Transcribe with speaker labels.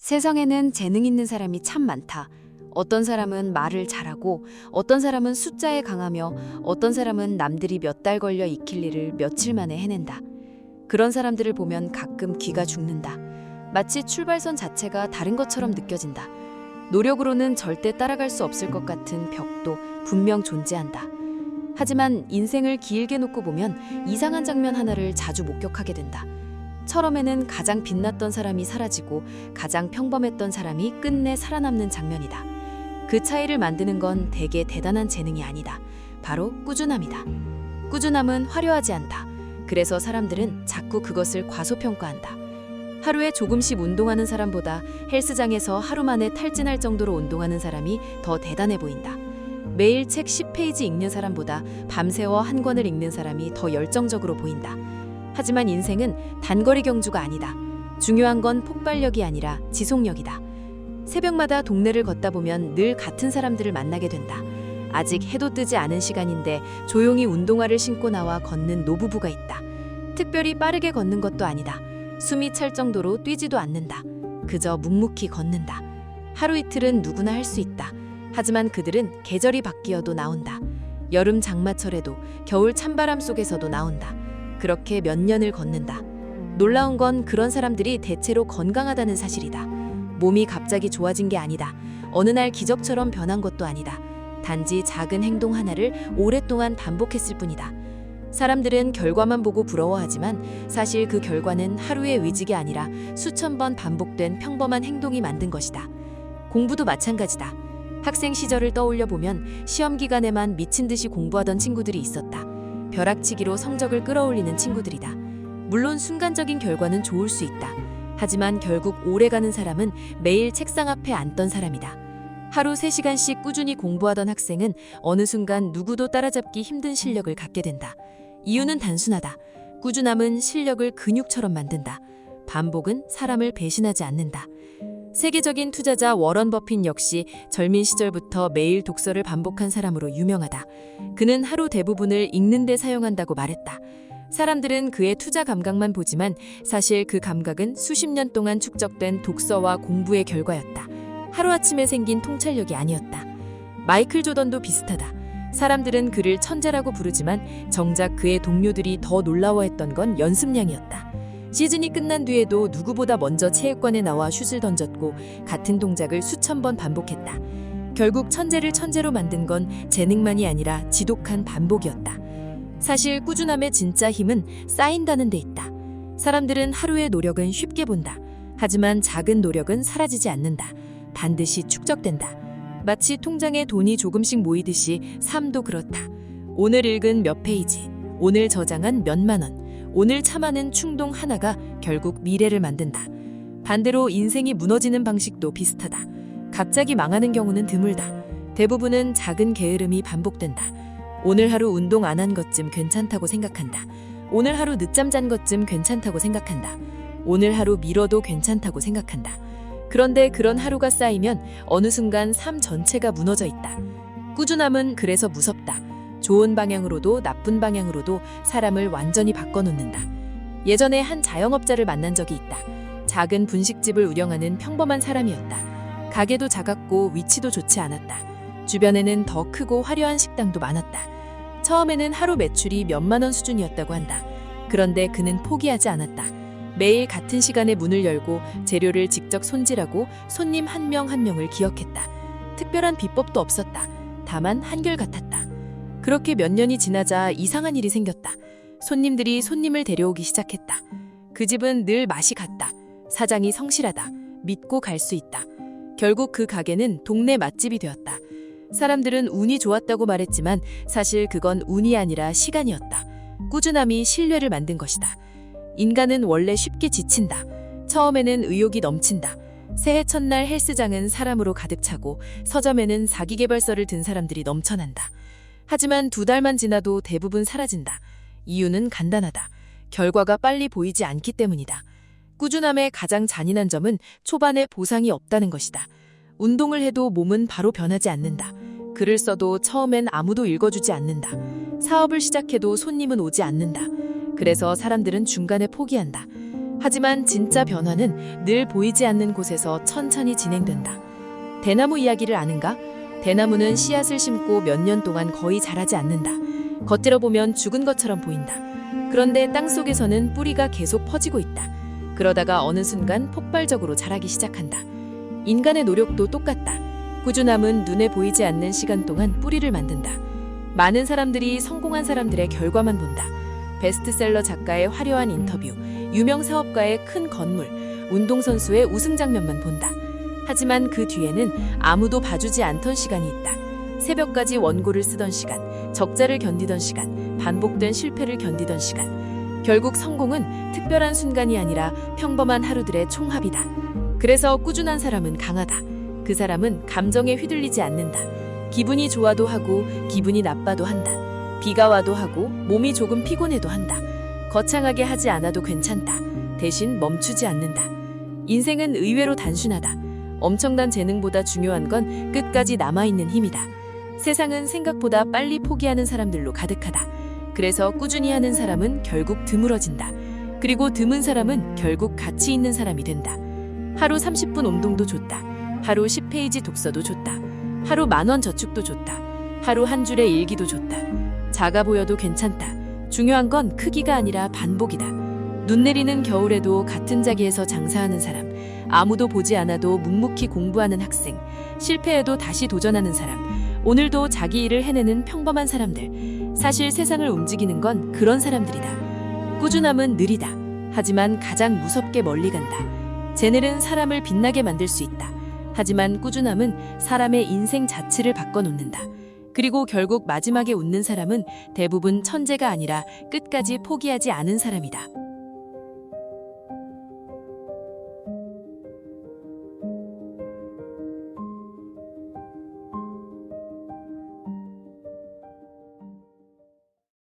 Speaker 1: 세상에는 재능 있는 사람이 참 많다. 어떤 사람은 말을 잘하고, 어떤 사람은 숫자에 강하며, 어떤 사람은 남들이 몇 달 걸려 익힐 일을 며칠 만에 해낸다. 그런 사람들을 보면 가끔 귀가 죽는다. 마치 출발선 자체가 다른 것처럼 느껴진다. 노력으로는 절대 따라갈 수 없을 것 같은 벽도 분명 존재한다. 하지만 인생을 길게 놓고 보면 이상한 장면 하나를 자주 목격하게 된다. 처음에는 가장 빛났던 사람이 사라지고 가장 평범했던 사람이 끝내 살아남는 장면이다. 그 차이를 만드는 건 대개 대단한 재능이 아니다. 바로 꾸준함이다. 꾸준함은 화려하지 않다. 그래서 사람들은 자꾸 그것을 과소평가한다. 하루에 조금씩 운동하는 사람보다 헬스장에서 하루 만에 탈진할 정도로 운동하는 사람이 더 대단해 보인다. 매일 책 10페이지 읽는 사람보다 밤새워 한 권을 읽는 사람이 더 열정적으로 보인다. 하지만 인생은 단거리 경주가 아니다. 중요한 건 폭발력이 아니라 지속력이다. 새벽마다 동네를 걷다 보면 늘 같은 사람들을 만나게 된다. 아직 해도 뜨지 않은 시간인데 조용히 운동화를 신고 나와 걷는 노부부가 있다. 특별히 빠르게 걷는 것도 아니다. 숨이 찰 정도로 뛰지도 않는다. 그저 묵묵히 걷는다. 하루 이틀은 누구나 할 수 있다. 하지만 그들은 계절이 바뀌어도 나온다. 여름 장마철에도 겨울 찬바람 속에서도 나온다. 그렇게 몇 년을 걷는다. 놀라운 건 그런 사람들이 대체로 건강하다는 사실이다. 몸이 갑자기 좋아진 게 아니다. 어느 날 기적처럼 변한 것도 아니다. 단지 작은 행동 하나를 오랫동안 반복했을 뿐이다. 사람들은 결과만 보고 부러워하지만 사실 그 결과는 하루의 위직이 아니라 수천 번 반복된 평범한 행동이 만든 것이다. 공부도 마찬가지다. 학생 시절을 떠올려 보면 시험 기간에만 미친 듯이 공부하던 친구들이 있었다. 벼락치기로 성적을 끌어올리는 친구들이다. 물론 순간적인 결과는 좋을 수 있다. 하지만 결국 오래가는 사람은 매일 책상 앞에 앉던 사람이다. 하루 3시간씩 꾸준히 공부하던 학생은 어느 순간 누구도 따라잡기 힘든 실력을 갖게 된다. 이유는 단순하다. 꾸준함은 실력을 근육처럼 만든다. 반복은 사람을 배신하지 않는다. 세계적인 투자자 워런 버핏 역시 젊은 시절부터 매일 독서를 반복한 사람으로 유명하다. 그는 하루 대부분을 읽는 데 사용한다고 말했다. 사람들은 그의 투자 감각만 보지만 사실 그 감각은 수십 년 동안 축적된 독서와 공부의 결과였다. 하루아침에 생긴 통찰력이 아니었다. 마이클 조던도 비슷하다. 사람들은 그를 천재라고 부르지만 정작 그의 동료들이 더 놀라워했던 건 연습량이었다. 시즌이 끝난 뒤에도 누구보다 먼저 체육관에 나와 슛을 던졌고 같은 동작을 수천 번 반복했다. 결국 천재를 천재로 만든 건 재능만이 아니라 지독한 반복이었다. 사실 꾸준함의 진짜 힘은 쌓인다는 데 있다. 사람들은 하루의 노력은 쉽게 본다. 하지만 작은 노력은 사라지지 않는다. 반드시 축적된다. 마치 통장에 돈이 조금씩 모이듯이 삶도 그렇다. 오늘 읽은 몇 페이지, 오늘 저장한 몇만 원, 오늘 참아낸 충동 하나가 결국 미래를 만든다. 반대로 인생이 무너지는 방식도 비슷하다. 갑자기 망하는 경우는 드물다. 대부분은 작은 게으름이 반복된다. 오늘 하루 운동 안 한 것쯤 괜찮다고 생각한다. 오늘 하루 늦잠 잔 것쯤 괜찮다고 생각한다. 오늘 하루 미뤄도 괜찮다고 생각한다. 그런데 그런 하루가 쌓이면 어느 순간 삶 전체가 무너져 있다. 꾸준함은 그래서 무섭다. 좋은 방향으로도 나쁜 방향으로도 사람을 완전히 바꿔놓는다. 예전에 한 자영업자를 만난 적이 있다. 작은 분식집을 운영하는 평범한 사람이었다. 가게도 작았고 위치도 좋지 않았다. 주변에는 더 크고 화려한 식당도 많았다. 처음에는 하루 매출이 몇만 원 수준이었다고 한다. 그런데 그는 포기하지 않았다. 매일 같은 시간에 문을 열고 재료를 직접 손질하고 손님 한 명 한 명을 기억했다. 특별한 비법도 없었다. 다만 한결같았다. 그렇게 몇 년이 지나자 이상한 일이 생겼다. 손님들이 손님을 데려오기 시작했다. 그 집은 늘 맛이 같다. 사장이 성실하다. 믿고 갈 수 있다. 결국 그 가게는 동네 맛집이 되었다. 사람들은 운이 좋았다고 말했지만 사실 그건 운이 아니라 시간이었다. 꾸준함이 신뢰를 만든 것이다. 인간은 원래 쉽게 지친다. 처음에는 의욕이 넘친다. 새해 첫날 헬스장은 사람으로 가득 차고 서점에는 사기계발서를 든 사람들이 넘쳐난다. 하지만 2달만 지나도 대부분 사라진다. 이유는 간단하다. 결과가 빨리 보이지 않기 때문이다. 꾸준함의 가장 잔인한 점은 초반에 보상이 없다는 것이다. 운동을 해도 몸은 바로 변하지 않는다. 글을 써도 처음엔 아무도 읽어주지 않는다. 사업을 시작해도 손님은 오지 않는다. 그래서 사람들은 중간에 포기한다. 하지만 진짜 변화는 늘 보이지 않는 곳에서 천천히 진행된다. 대나무 이야기를 아는가? 대나무는 씨앗을 심고 몇 년 동안 거의 자라지 않는다. 겉으로 보면 죽은 것처럼 보인다. 그런데 땅속에서는 뿌리가 계속 퍼지고 있다. 그러다가 어느 순간 폭발적으로 자라기 시작한다. 인간의 노력도 똑같다. 꾸준함은 눈에 보이지 않는 시간 동안 뿌리를 만든다. 많은 사람들이 성공한 사람들의 결과만 본다. 베스트셀러 작가의 화려한 인터뷰, 유명 사업가의 큰 건물, 운동선수의 우승 장면만 본다. 하지만 그 뒤에는 아무도 봐주지 않던 시간이 있다. 새벽까지 원고를 쓰던 시간, 적자를 견디던 시간, 반복된 실패를 견디던 시간. 결국 성공은 특별한 순간이 아니라 평범한 하루들의 총합이다. 그래서 꾸준한 사람은 강하다. 그 사람은 감정에 휘둘리지 않는다. 기분이 좋아도 하고 기분이 나빠도 한다. 비가 와도 하고 몸이 조금 피곤해도 한다. 거창하게 하지 않아도 괜찮다. 대신 멈추지 않는다. 인생은 의외로 단순하다. 엄청난 재능보다 중요한 건 끝까지 남아있는 힘이다. 세상은 생각보다 빨리 포기하는 사람들로 가득하다. 그래서 꾸준히 하는 사람은 결국 드물어진다. 그리고 드문 사람은 결국 가치 있는 사람이 된다. 하루 30분 운동도 좋다. 하루 10페이지 독서도 좋다. 하루 10,000원 저축도 좋다. 하루 한 줄의 일기도 좋다. 작아 보여도 괜찮다. 중요한 건 크기가 아니라 반복이다. 눈 내리는 겨울에도 같은 자리에서 장사하는 사람, 아무도 보지 않아도 묵묵히 공부하는 학생, 실패해도 다시 도전하는 사람, 오늘도 자기 일을 해내는 평범한 사람들. 사실 세상을 움직이는 건 그런 사람들이다. 꾸준함은 느리다. 하지만 가장 무섭게 멀리 간다. 재능은 사람을 빛나게 만들 수 있다. 하지만 꾸준함은 사람의 인생 자체를 바꿔놓는다. 그리고 결국 마지막에 웃는 사람은 대부분 천재가 아니라 끝까지 포기하지 않은 사람이다.